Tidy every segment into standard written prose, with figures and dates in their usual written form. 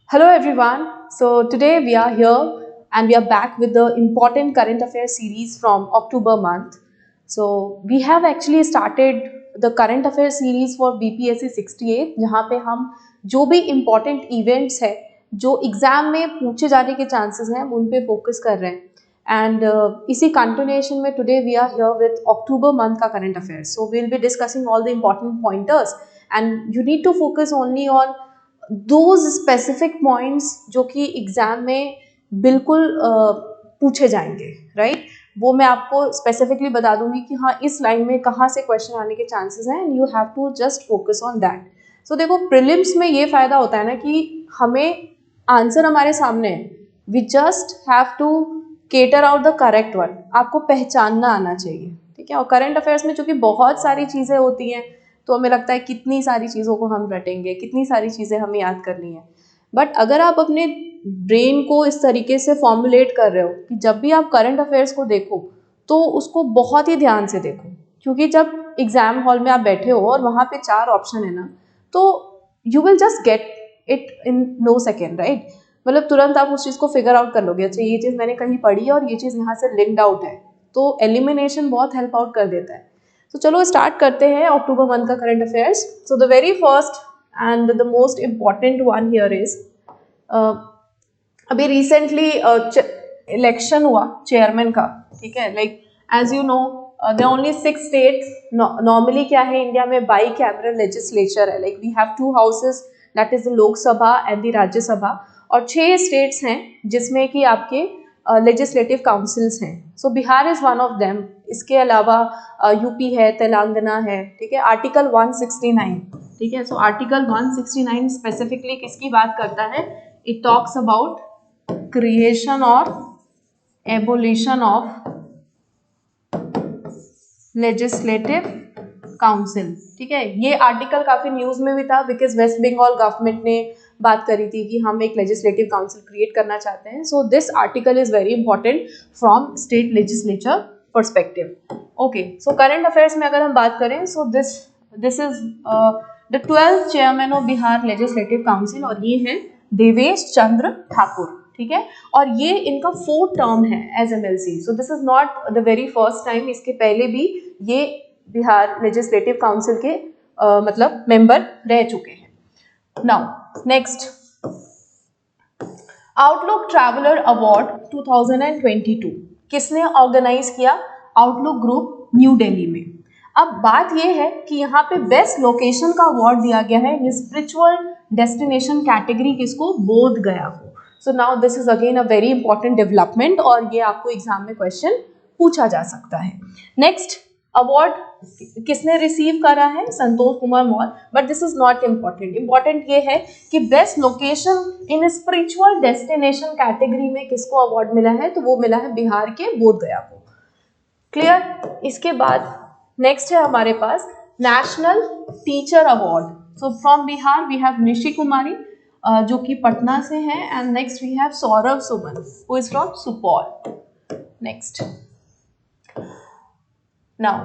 Hello everyone. So today we are here and we are back with the important current affairs series from October month. So we have actually started the current affairs series for BPSC 68 जहाँ पे हम जो भी important events है जो exam में पूछे जाने के चांसेस हैं उन पे फोकस कर रहे हैं एंड इसी कंटिन्यूएशन में today we are here with October month का current affairs. So we will be discussing all the important pointers and you need to focus only on those specific points जो कि exam में बिल्कुल पूछे जाएंगे, right? वो मैं आपको स्पेसिफिकली बता दूंगी कि हाँ इस लाइन में कहाँ से क्वेश्चन आने के चांसेस हैं and you have to just focus on that. So देखो प्रीलिम्स में ये फ़ायदा होता है ना कि हमें आंसर हमारे सामने है, we just have to cater out the correct one. आपको पहचानना आना चाहिए, ठीक है? और करंट अफेयर्स में चूँकि बहुत सारी चीज़ें होती हैं तो हमें लगता है कितनी सारी चीज़ों को हम रटेंगे, कितनी सारी चीज़ें हमें याद करनी है. बट अगर आप अपने ब्रेन को इस तरीके से फॉर्मुलेट कर रहे हो कि जब भी आप करंट अफेयर्स को देखो तो उसको बहुत ही ध्यान से देखो, क्योंकि जब एग्जाम हॉल में आप बैठे हो और वहाँ पे 4 ऑप्शन है ना, तो you will just get it in no second, right? मतलब तुरंत आप उस चीज़ को फिगर आउट कर लोगे, अच्छा ये चीज़ मैंने कहीं पढ़ी है और ये चीज़ यहाँ से लिंक्ड आउट है, तो एलिमिनेशन बहुत हेल्प आउट कर देता है. तो चलो स्टार्ट करते हैं अक्टूबर मंथ का current affairs. So the very first and the most important one here is अभी रिसेंटली इलेक्शन हुआ चेयरमैन का, ठीक है? Like as you know there only 6 states. Normally क्या है इंडिया में बाई कैमरल लेजिस्लेचर है, like we have 2 houses, that is the Lok Sabha and the Rajya Sabha, और 6 स्टेट्स हैं जिसमें कि आपके लेजिस्लेटिव काउंसिल्स हैं. So Bihar is one of them. इसके अलावा यूपी है, तेलंगाना है, ठीक है? आर्टिकल 169, ठीक है? सो आर्टिकल 169 स्पेसिफिकली किसकी बात करता है? इट टॉक्स अबाउट क्रिएशन और एबोलिशन ऑफ लेजिस्लेटिव काउंसिल, ठीक है? ये आर्टिकल काफ़ी न्यूज़ में भी था बिकॉज वेस्ट बंगाल गवर्नमेंट ने बात करी थी कि हम एक लेजिस्लेटिव काउंसिल क्रिएट करना चाहते हैं. So this article is very important from state legislature perspective. Okay, so current affairs में अगर हम बात करें, सो this is the 12th chairman of Bihar legislative council और ये है देवेश चंद्र ठाकुर, ठीक है? और ये इनका 4th टर्म है as MLC. So this is not the very first time. इसके पहले भी ये बिहार लेजिस्लेटिव काउंसिल के मतलब मेंबर रह चुके हैं. Now next, outlook traveller award 2022 किसने ऑर्गेनाइज किया? आउटलुक ग्रुप न्यू दिल्ली में. अब बात यह है कि यहाँ पे बेस्ट लोकेशन का अवार्ड दिया गया है स्पिरिचुअल डेस्टिनेशन कैटेगरी किसको? बोध गया को. So now this is again a very important development और ये आपको एग्जाम में क्वेश्चन पूछा जा सकता है. नेक्स्ट अवार्ड किसने रिसीव करा है? Santosh Kumar Maurya. But this is not important. Important ये है कि best location in spiritual destination category में किसको अवार्ड मिला है? तो वो मिला है बिहार के बोध गया को. क्लियर? इसके बाद नेक्स्ट है हमारे पास national teacher award. So from Bihar we have Nishi Kumari जो कि पटना से है, and next we have Saurabh Suman who is from Supaul. Next, now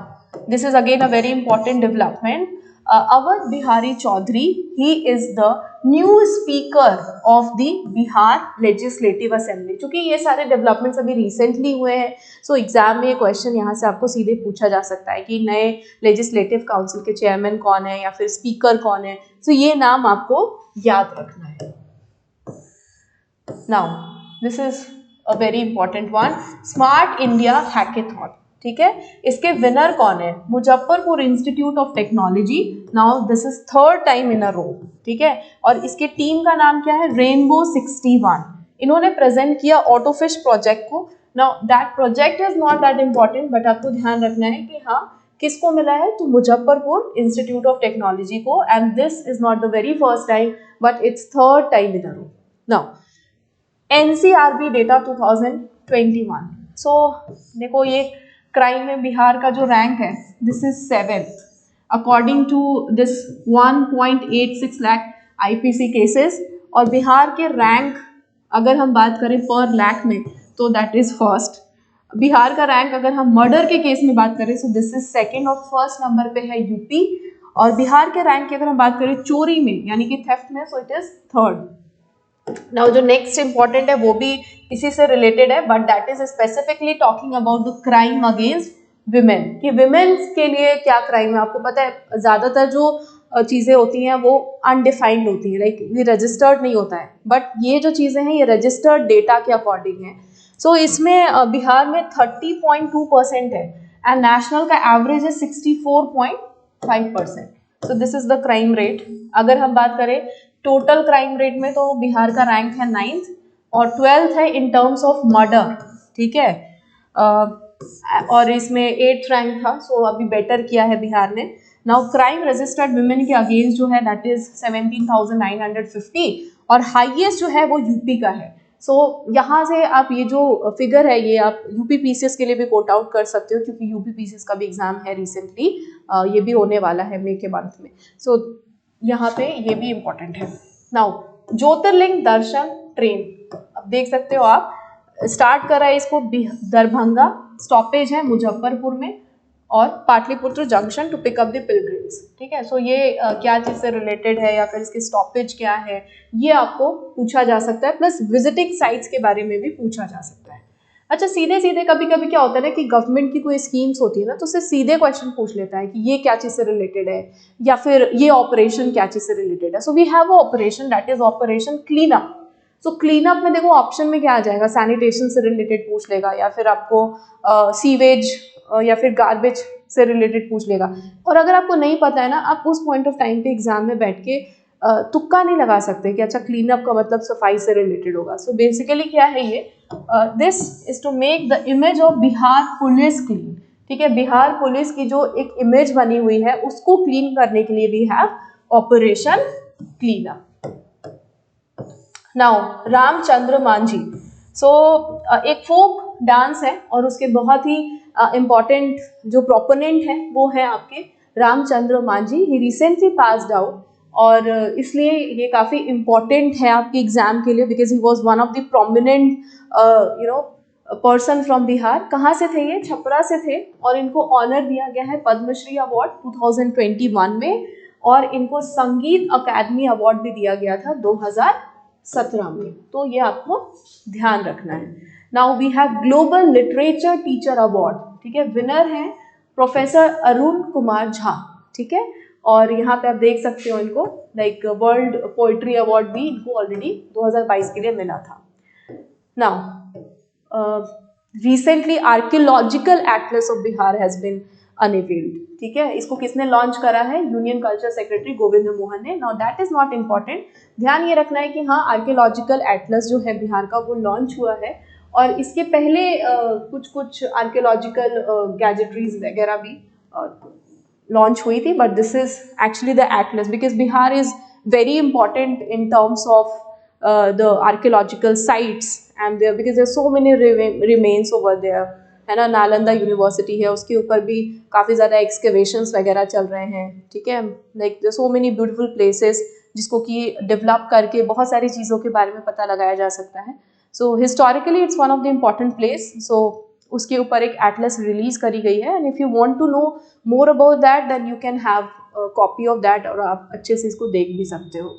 this is again a very important development. Awadh Bihari Chaudhary, he is the new speaker of the Bihar Legislative Assembly. क्योंकि ये सारे developments अभी recently हुए हैं, so exam में ये question यहाँ से आपको सीधे पूछा जा सकता है कि नए लेजिस्लेटिव काउंसिल के चेयरमैन कौन है या फिर स्पीकर कौन है. सो ये नाम आपको याद रखना है. Now this is a very important one, smart India hackathon, ठीक है? इसके विनर कौन है? Muzaffarpur institute of technology. Now this is 3rd time in a row, ठीक है? और इसके टीम का नाम क्या है? रेनबो 61. इन्होंने प्रेजेंट किया ऑटोफिश प्रोजेक्ट को. Now that project is not that important, but आपको ध्यान रखना है कि हाँ किसको मिला है? तो मुजफ्फरपुर इंस्टीट्यूट ऑफ टेक्नोलॉजी को. And this is not the very first time but it's 3rd time in a row. Now NCRB data 2021. सो देखो ये क्राइम में बिहार का जो रैंक है this is 7th according to this 1.86 lakh IPC cases. और बिहार के रैंक अगर हम बात करें पर लाख में तो दैट इज फर्स्ट. बिहार का रैंक अगर हम मर्डर के केस में बात करें सो दिस इज 2nd और फर्स्ट नंबर पे है यूपी. और बिहार के रैंक की अगर हम बात करें चोरी में यानी कि थेफ्ट में, so it is 3rd. Now जो नेक्स्ट इंपॉर्टेंट है वो भी इसी से रिलेटेड है, but that is specifically talking about the crime against women, कि विमेन्स के लिए क्या क्राइम है। आपको पता है ज़्यादातर जो चीज़ें होती हैं वो अनडिफाइंड होती हैं, लाइक ये रजिस्टर्ड नहीं होता है, बट ये जो चीज़ें हैं ये रजिस्टर्ड डेटा के अकॉर्डिंग है। सो इसमें बिहार में 30.2% है एंड नेशनल का एवरेज है 64.5%। सो this is the crime rate. अगर हम बात करें टोटल क्राइम रेट में तो बिहार का रैंक है 9th और 12th है इन टर्म्स ऑफ मर्डर, ठीक है। और इसमें 8th रैंक था, सो अभी बेटर किया है बिहार ने। नाउ क्राइम रजिस्टर्ड वुमेन के अगेंस्ट जो है दैट इज 17,950 और हाईएस्ट जो है वो यूपी का है। सो यहाँ से आप ये जो फिगर है ये आप यूपी पीसीएस के लिए भी कोट आउट कर सकते हो, क्योंकि यूपी पीसीएस का भी एग्जाम है रिसेंटली, ये भी होने वाला है मई के मंथ में। सो यहाँ पे ये भी इम्पोर्टेंट है। नाउ ज्योतिर्लिंग दर्शन ट्रेन, अब देख सकते हो आप, स्टार्ट करा है इसको दरभंगा, स्टॉपेज है मुजफ्फरपुर में और Pataliputra junction to pick up the pilgrims, ठीक है। सो ये क्या चीज़ से रिलेटेड है या फिर इसकी स्टॉपेज क्या है ये आपको पूछा जा सकता है, प्लस विजिटिंग साइट्स के बारे में भी पूछा जा सकता है। अच्छा, सीधे सीधे कभी कभी क्या होता है ना कि गवर्नमेंट की कोई स्कीम्स होती है ना, तो उससे सीधे क्वेश्चन पूछ लेता है कि ये क्या चीज़ से रिलेटेड है या फिर ये ऑपरेशन क्या चीज़ से रिलेटेड है। So we have a operation that is operation clean up. So clean up में देखो ऑप्शन में क्या आ जाएगा, सैनिटेशन से रिलेटेड पूछ लेगा या फिर आपको सीवेज या फिर गार्बेज से रिलेटेड पूछ लेगा। और अगर आपको नहीं पता है ना, आप उस पॉइंट ऑफ टाइम पे एग्जाम में बैठ के तुक्का नहीं लगा सकते कि अच्छा क्लीन अप का मतलब सफाई से रिलेटेड होगा। सो बेसिकली क्या है ये, this is to make the image of Bihar police clean, ठीक है। बिहार पुलिस की जो एक इमेज बनी हुई है उसको क्लीन करने के लिए we have operation clean up. Now Ramchandra Manjhi, so एक फोक डांस है और उसके बहुत ही इम्पॉर्टेंट जो प्रोपोनेंट है वो है आपके रामचंद्र मांझी। ही रिसेंटली पास्ड आउट और इसलिए ये काफ़ी इम्पॉर्टेंट है आपके एग्जाम के लिए, because he was one of the prominent person from Bihar. कहाँ से थे ये, छपरा से थे और इनको ऑनर दिया गया है पद्मश्री अवार्ड 2021 में और इनको संगीत अकादमी अवार्ड भी दिया गया था 2017 में। तो ये आपको ध्यान रखना है। Now we have global literature teacher award, ठीक है। विनर हैं प्रोफेसर अरुण कुमार झा, ठीक है। और यहाँ पे आप देख सकते हो इनको लाइक वर्ल्ड पोइट्री अवार्ड भी इनको ऑलरेडी 2022 के लिए मिला था। Now recently archaeological atlas of Bihar has been unveiled, ठीक है। इसको किसने लॉन्च करा है, union culture secretary Govind Mohan ने। Now that is not important, ध्यान ये रखना है कि हाँ आर्कियोलॉजिकल एटलस जो है बिहार का वो लॉन्च हुआ है और इसके पहले कुछ आर्कियोलॉजिकल गैजेटरीज वगैरह भी लॉन्च हुई थी, but this is actually the atlas because Bihar is very important in terms of the archaeological sites and there because there so many remains over there, है ना। नालंदा यूनिवर्सिटी है उसके ऊपर भी काफ़ी ज़्यादा एक्सकेवेशंस वगैरह चल रहे हैं, ठीक है। Like there so many beautiful places जिसको कि डेवलप करके बहुत सारी चीज़ों के बारे में पता लगाया जा सकता है। So historically it's one of the important place. So उसके ऊपर एक एटलस रिलीज करी गई है and if you want to know more about that then you can have copy of that और आप अच्छे से इसको देख भी सकते हो।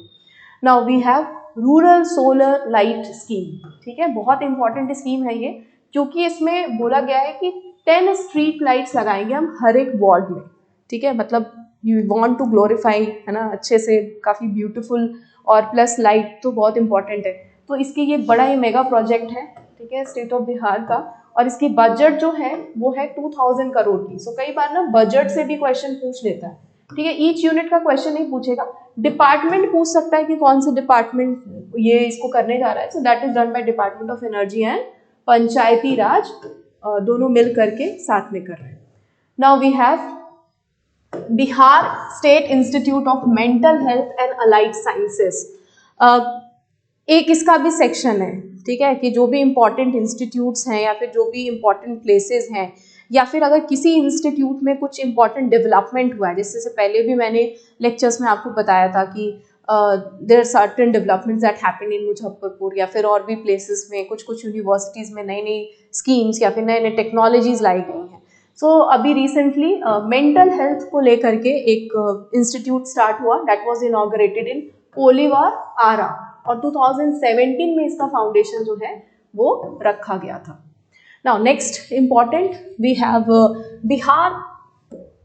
Now we have rural solar light scheme, ठीक है। बहुत इंपॉर्टेंट स्कीम है ये क्योंकि इसमें बोला गया है कि 10 स्ट्रीट लाइट्स लगाएंगे हम हर एक वार्ड में, ठीक है। मतलब यू वांट टू ग्लोरीफाई, है ना, अच्छे से काफ़ी ब्यूटीफुल और प्लस लाइट तो बहुत इंपॉर्टेंट है। तो इसके ये बड़ा ही मेगा प्रोजेक्ट है, ठीक है, स्टेट ऑफ बिहार का और इसकी बजट जो है वो है 2000 करोड़ की। सो कई बार ना बजट से भी क्वेश्चन पूछ लेता है, ठीक है। ईच यूनिट का क्वेश्चन नहीं पूछेगा, डिपार्टमेंट पूछ सकता है कि कौन से डिपार्टमेंट ये इसको करने जा रहा है। So that is done by department of energy and Panchayati Raj, दोनों मिल करके साथ में कर रहे हैं। Now we have Bihar state institute of mental health and allied sciences. एक इसका भी सेक्शन है, ठीक है, कि जो भी इम्पोर्टेंट इंस्टीट्यूट्स हैं या फिर जो भी इम्पोर्टेंट प्लेसेस हैं या फिर अगर किसी इंस्टीट्यूट में कुछ इम्पोर्टेंट डेवलपमेंट हुआ है, जिससे से पहले भी मैंने लेक्चर्स में आपको बताया था कि there are certain developments that happen in Muzaffarpur या फिर और भी प्लेसेस में कुछ यूनिवर्सिटीज़ में नई नई स्कीम्स या फिर नए नए टेक्नोलॉजीज लाई गई हैं। सो अभी रिसेंटली मेंटल हेल्थ को लेकर के एक इंस्टीट्यूट स्टार्ट हुआ दैट वाज इनॉग्रेटेड इन कोलीवार आरा, और 2017 में इसका फाउंडेशन जो है वो रखा गया था। Now next important we have Bihar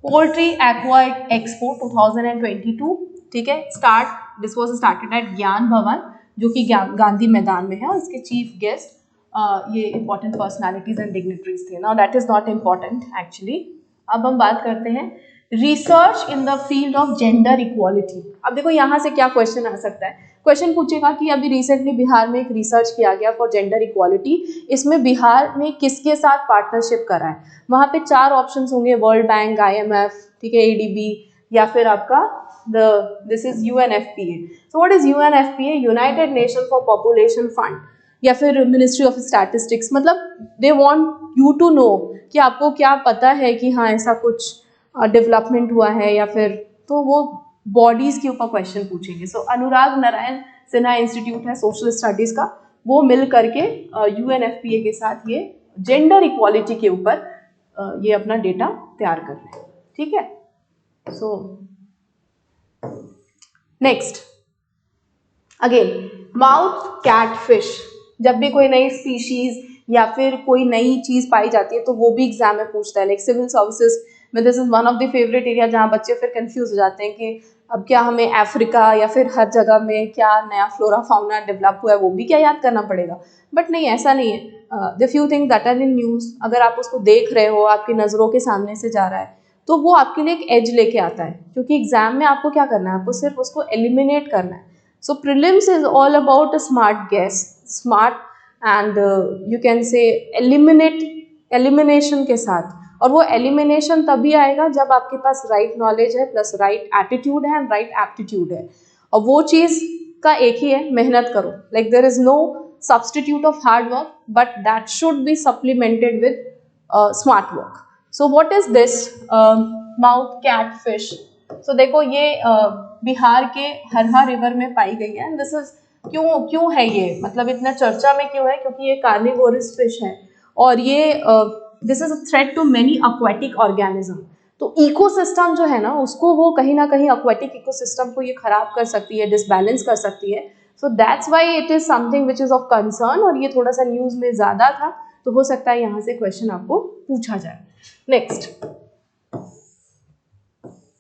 poultry एक्वाइड एक्सपो 2022, ठीक है, दिस वाज स्टार्टेड एट ज्ञान भवन जो कि गांधी मैदान में है, और इसके चीफ गेस्ट ये इंपॉर्टेंट पर्सनालिटीज एंड डिग्निटरीज थे। Now that is not important actually. अब हम बात करते हैं research in the field of gender equality. अब देखो यहाँ से क्या क्वेश्चन आ सकता है, क्वेश्चन पूछेगा कि अभी रिसेंटली बिहार में एक रिसर्च किया गया फॉर जेंडर इक्वालिटी, इसमें बिहार ने किसके साथ पार्टनरशिप करा है। वहाँ पे 4 ऑप्शंस होंगे, वर्ल्ड बैंक, IMF, ठीक है, ADB, या फिर आपका this is UNFPA। So what is UNFPA? United nation for population fund, या फिर मिनिस्ट्री ऑफ स्टैटिस्टिक्स। मतलब they want you to know कि आपको क्या पता है कि हाँ ऐसा कुछ डेवलपमेंट हुआ है, या फिर तो वो बॉडीज के ऊपर क्वेश्चन पूछेंगे। सो अनुराग नारायण सिन्हा इंस्टीट्यूट है सोशल स्टडीज का, वो मिल करके UNFPA के साथ ये जेंडर इक्वालिटी के ऊपर ये अपना डेटा तैयार कर रहे हैं, ठीक है। So next again mouth catfish, जब भी कोई नई स्पीशीज या फिर कोई नई चीज पाई जाती है तो वो भी एग्जाम में पूछता है, लाइक सिविल सर्विसेज में this is one of the favourite area जहाँ बच्चे फिर कंफ्यूज हो जाते हैं कि अब क्या हमें अफ्रीका या फिर हर जगह में क्या नया फ्लोरा फाउना डेवलप हुआ है वो भी क्या याद करना पड़ेगा। बट नहीं, ऐसा नहीं है। The few thing that are in news, अगर आप उसको देख रहे हो, आपकी नज़रों के सामने से जा रहा है, तो वो आपके लिए एक एज लेके आता है, क्योंकि एग्जाम में आपको क्या करना है, आपको सिर्फ उसको एलिमिनेट करना है। So prelims is all about a smart guess, smart and you can say elimination के साथ, और वो एलिमिनेशन तभी आएगा जब आपके पास राइट नॉलेज है, प्लस राइट एटीट्यूड है एंड राइट एप्टीट्यूड है। और वो चीज़ का एक ही है, मेहनत करो। Like there is no substitute of hard work, but that should be supplemented with smart work. So what is this mouth catfish? So देखो ये बिहार के हरहा रिवर में पाई गई है। दिस इज क्यों है ये, मतलब इतना चर्चा में क्यों है, क्योंकि ये कार्निवोरस फिश है, और ये this is a threat to many aquatic organism. तो इकोसिस्टम जो है ना उसको वो कहीं ना कहीं aquatic इकोसिस्टम को ये खराब कर सकती है, डिसबैलेंस कर सकती है। So that's why it is something which is of concern, और ये थोड़ा सा न्यूज में ज्यादा था, तो हो सकता है यहाँ से क्वेश्चन आपको पूछा जाए। नेक्स्ट,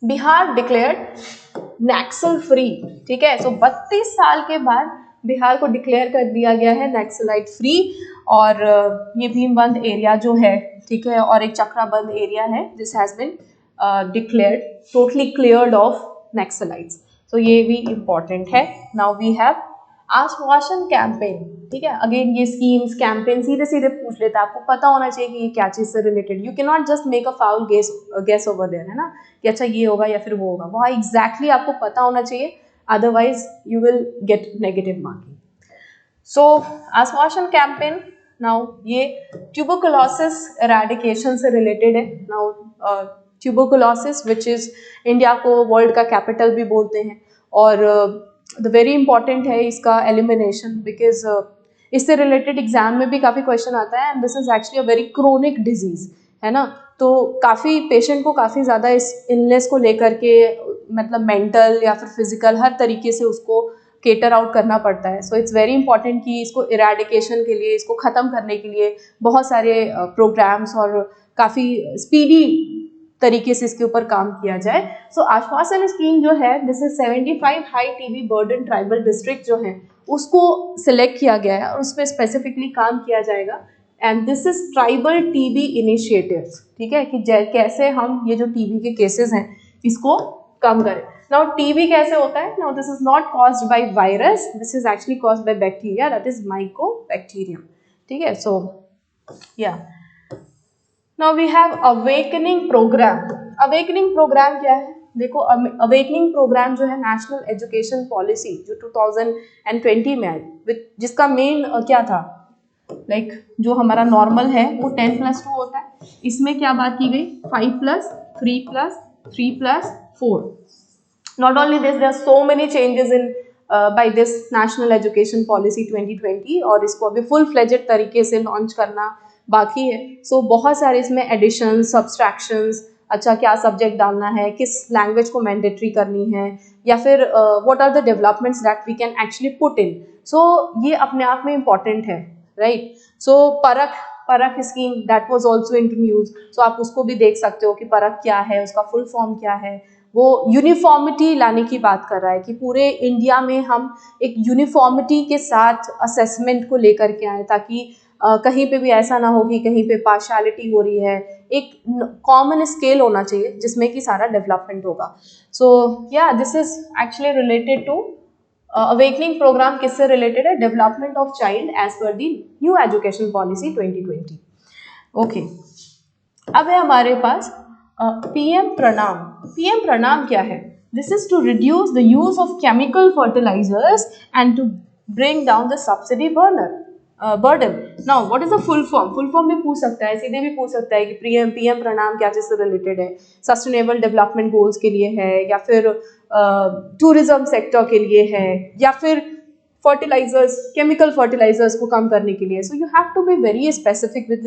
बिहार डिक्लेयर्ड नक्सल फ्री, ठीक है। सो 32 साल के बाद बिहार को डिक्लेयर कर दिया गया है नक्सलाइट फ्री, और ये भीमबंद एरिया जो है, ठीक है, और एक चक्राबंद एरिया है, this has been declared totally cleared off Naxalites. So ये भी इम्पॉर्टेंट है। Now we have Ashwasan campaign, ठीक है। अगेन ये स्कीम्स कैंपेन सीधे सीधे पूछ लेता है, आपको पता होना चाहिए कि ये क्या चीज़ से related. You can not just make a foul guess over there, है ना, कि अच्छा ये होगा या फिर वो होगा, वहाँ एग्जैक्टली आपको पता होना चाहिए, otherwise you will get negative marking. So Ashwasan campaign, now ये ट्यूबरकुलोसिस एराडिकेशन से रिलेटेड है। Now tuberculosis which is India को वर्ल्ड का कैपिटल भी बोलते हैं, और वेरी इंपॉर्टेंट है इसका एलिमिनेशन, बिकॉज इससे रिलेटेड एग्जाम में भी काफ़ी क्वेश्चन आता है, and this is actually a very chronic disease, है ना। तो काफ़ी पेशेंट को काफ़ी ज़्यादा इस इलनेस को लेकर के मतलब मेंटल या फिर फिजिकल हर तरीके से उसको केटर आउट करना पड़ता है। सो इट्स वेरी इंपॉर्टेंट कि इसको इरेडिकेशन के लिए, इसको ख़त्म करने के लिए बहुत सारे प्रोग्राम्स और काफ़ी स्पीडी तरीके से इसके ऊपर काम किया जाए। सो आश्वासन स्कीम जो है, this is 75 high TB burden tribal district जो है उसको सिलेक्ट किया गया है, और उस पर स्पेसिफिकली काम किया जाएगा। And this is tribal TB initiatives, ठीक है, कि कैसे हम ये जो टीबी के केसेस हैं इसको कम करें। नाउ टीबी कैसे होता है? Now this is not caused by virus, this is actually caused by bacteria, that is mycobacterium, ठीक है। So yeah now we have awakening program. Awakening program क्या है? देखो, अवेकनिंग प्रोग्राम जो है नेशनल एजुकेशन पॉलिसी जो 2020 में आई, जिसका मेन क्या था, लाइक जो हमारा नॉर्मल है वो 10+2 होता है, इसमें क्या बात की गई 5+3+3+4। Not only this, there are so many changes in by this National Education Policy 2020, और इसको अभी फुल फ्लेजेड तरीके से लॉन्च करना बाकी है। सो बहुत सारे इसमें एडिशंस, सब्सट्रैक्शंस, अच्छा क्या सब्जेक्ट डालना है, किस लैंग्वेज को मैंडेटरी करनी है, या फिर what are the developments that we can actually put in. So ये अपने आप में इम्पॉर्टेंट है, right. So Parakh scheme that was also in news. So आप उसको भी देख सकते हो कि परख क्या है, उसका फुल फॉर्म क्या है. वो यूनिफॉर्मिटी लाने की बात कर रहा है कि पूरे इंडिया में हम एक यूनिफॉर्मिटी के साथ असेसमेंट को लेकर के आए, ताकि कहीं पे भी ऐसा ना हो कि कहीं पे पार्शियलिटी हो रही है. एक कॉमन स्केल होना चाहिए जिसमें कि सारा डेवलपमेंट होगा. So yeah this is actually related to awakening program. किससे रिलेटेड है? Development of child as per the new education policy 2020. Okay, अब है हमारे पास पीएम प्रणाम. पीएम प्रणाम क्या है? This is to reduce the use of chemical fertilisers and to bring down the subsidy burden. Now what is the full form? Full form भी पूछ सकता है, सीधे भी पूछ सकता है कि पीएम प्रणाम क्या चीज से रिलेटेड है? सस्टेनेबल डेवलपमेंट गोल्स के लिए है, या फिर टूरिज्म सेक्टर के लिए है, या फिर फर्टिलाइजर्स, केमिकल फर्टिलाइजर्स को कम करने के लिए. So you have to be very specific with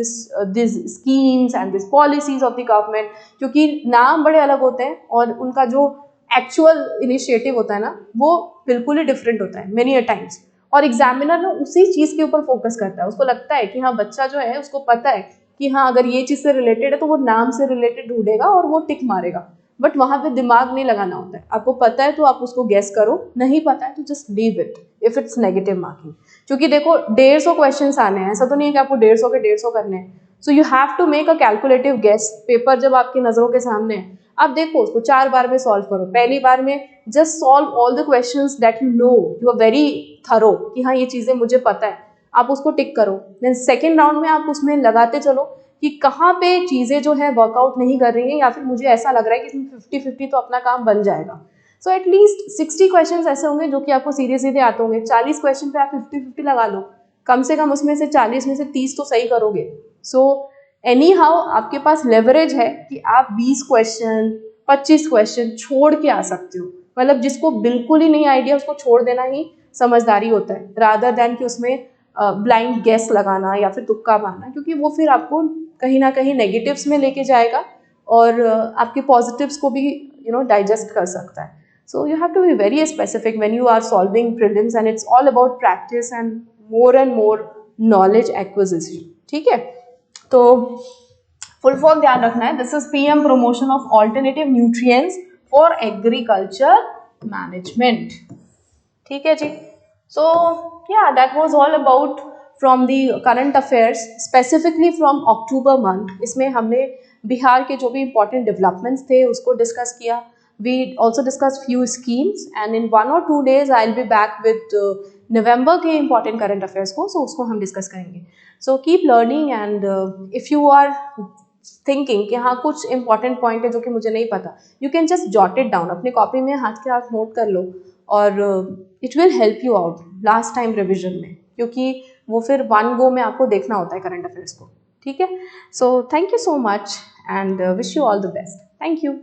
this schemes and this policies of the government, क्योंकि नाम बड़े अलग होते हैं और उनका जो एक्चुअल इनिशिएटिव होता है ना, वो बिल्कुल ही डिफरेंट होता है मेनी अ टाइम्स. और एग्जामिनर ना उसी चीज के ऊपर फोकस करता है. उसको लगता है कि हाँ, बच्चा जो है उसको पता है कि हाँ, अगर ये चीज से रिलेटेड है तो वो नाम से रिलेटेड ढूंढेगा और वो टिक मारेगा. बट वहां पे दिमाग नहीं लगाना होता है. आपको पता है तो आप उसको गेस करो, नहीं पता है तो just leave it if it's negative marking. क्योंकि देखो 150 क्वेश्चंस आने हैं, ऐसा तो नहीं है कि आपको 150 के 150 करने हैं. So you have to make a calculative guess. Paper जब आपकी नजरों के सामने है, आप देखो उसको 4 बार में सॉल्व करो. पहली बार में just solve all the questions that you know, you are very thorough कि हाँ, ये चीजें मुझे पता है, आप उसको टिक करो. देन सेकेंड राउंड में आप उसमें लगाते चलो कि कहाँ पे चीज़ें जो है वर्कआउट नहीं कर रही हैं, या फिर मुझे ऐसा लग रहा है कि इसमें 50-50 तो अपना काम बन जाएगा. सो एटलीस्ट 60 क्वेश्चन ऐसे होंगे जो कि आपको सीधे सीधे आते होंगे. 40 क्वेश्चन पे आप 50-50 लगा लो, कम से कम उसमें से 40 में से 30 तो सही करोगे. सो एनी हाउ आपके पास लेवरेज है कि आप 20 क्वेश्चन 25 क्वेश्चन छोड़ के आ सकते हो. मतलब जिसको बिल्कुल ही नहीं आइडिया, उसको छोड़ देना ही समझदारी होता है, रादर देन कि उसमें ब्लाइंड गेस लगाना या फिर तुक्का मारना, क्योंकि वो फिर आपको कहीं ना कहीं नेगेटिव्स में लेके जाएगा और आपके पॉजिटिव्स को भी डाइजेस्ट कर सकता है. So you have to be very specific when you are solving prelims, and it's all about practice and more knowledge acquisition. ठीक है, तो फुल फॉर्म ध्यान रखना है. This is PM promotion of alternative nutrients for agriculture management. ठीक है जी. सो yeah, that was all about from the current affairs, specifically from October month. इसमें हमने बिहार के जो भी important developments थे उसको discuss किया. We also discussed few schemes, and in 1 or 2 days I'll be back with November के important current affairs को, so उसको हम discuss करेंगे. So keep learning, and if you are thinking कि हाँ कुछ important point है जो कि मुझे नहीं पता, you can just jot it down. अपनी कॉपी में हाथ के हाथ नोट कर लो और it will help you out last time revision में, क्योंकि वो फिर 1 गो में आपको देखना होता है करंट अफेयर्स को. ठीक है, so thank you so much and wish you all the best. Thank you.